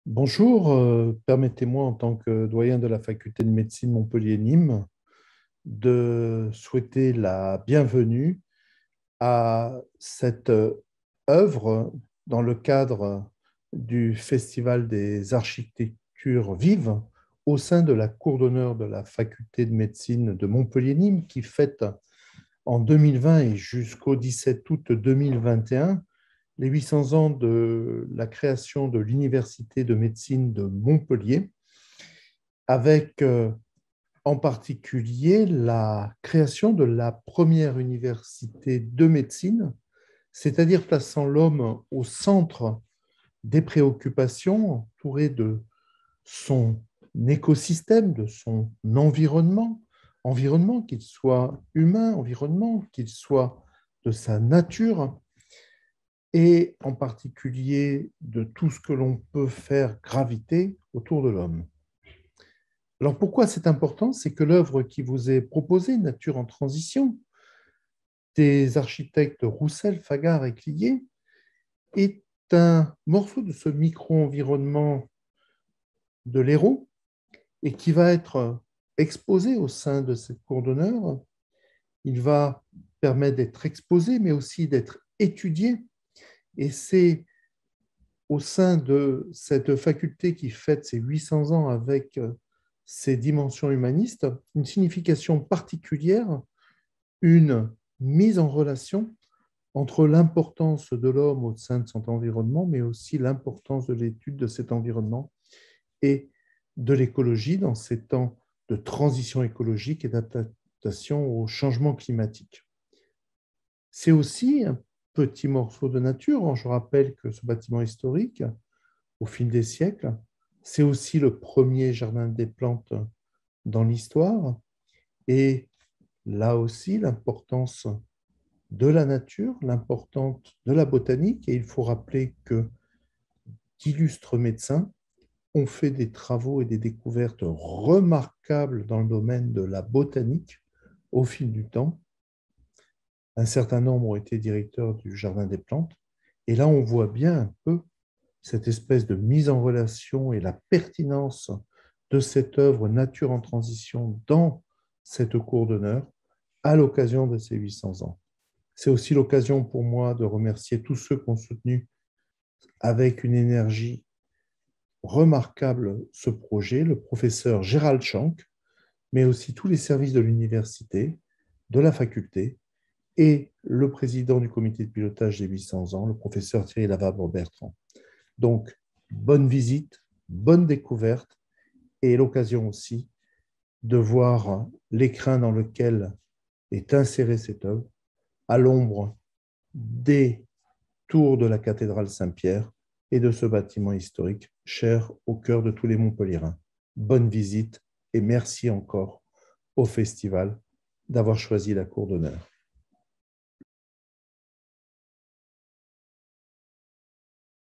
Bonjour, permettez-moi en tant que doyen de la faculté de médecine Montpellier-Nîmes de souhaiter la bienvenue à cette œuvre dans le cadre du Festival des architectures vives au sein de la cour d'honneur de la faculté de médecine de Montpellier-Nîmes qui fête en 2020 et jusqu'au 17 août 2021 les 800 ans de la création de l'Université de médecine de Montpellier, avec en particulier la création de la première université de médecine, c'est-à-dire plaçant l'homme au centre des préoccupations, entouré de son écosystème, de son environnement qu'il soit humain, environnement qu'il soit de sa nature, et en particulier de tout ce que l'on peut faire graviter autour de l'homme. Alors pourquoi c'est important? C'est que l'œuvre qui vous est proposée, Nature en transition, des architectes Roussel, Fagard et Clié, est un morceau de ce micro-environnement de l'Hérault et qui va être exposé au sein de cette cour d'honneur. Il va permettre d'être exposé, mais aussi d'être étudié. Et c'est au sein de cette faculté qui fête ses 800 ans avec ses dimensions humanistes, une signification particulière, une mise en relation entre l'importance de l'homme au sein de son environnement, mais aussi l'importance de l'étude de cet environnement et de l'écologie dans ces temps de transition écologique et d'adaptation au changement climatique. C'est aussi un petit morceau de nature. Je rappelle que ce bâtiment historique, au fil des siècles, c'est aussi le premier jardin des plantes dans l'histoire. Et là aussi, l'importance de la nature, l'importance de la botanique. Et il faut rappeler que d'illustres médecins ont fait des travaux et des découvertes remarquables dans le domaine de la botanique au fil du temps. Un certain nombre ont été directeurs du Jardin des plantes. Et là, on voit bien un peu cette espèce de mise en relation et la pertinence de cette œuvre Nature en transition dans cette cour d'honneur à l'occasion de ces 800 ans. C'est aussi l'occasion pour moi de remercier tous ceux qui ont soutenu avec une énergie remarquable ce projet, le professeur Gérald Schank, mais aussi tous les services de l'université, de la faculté et le président du comité de pilotage des 800 ans, le professeur Thierry Lavabre-Bertrand. Donc, bonne visite, bonne découverte et l'occasion aussi de voir l'écrin dans lequel est insérée cette œuvre à l'ombre des tours de la cathédrale Saint-Pierre et de ce bâtiment historique cher au cœur de tous les Montpelliérains. Bonne visite et merci encore au festival d'avoir choisi la cour d'honneur.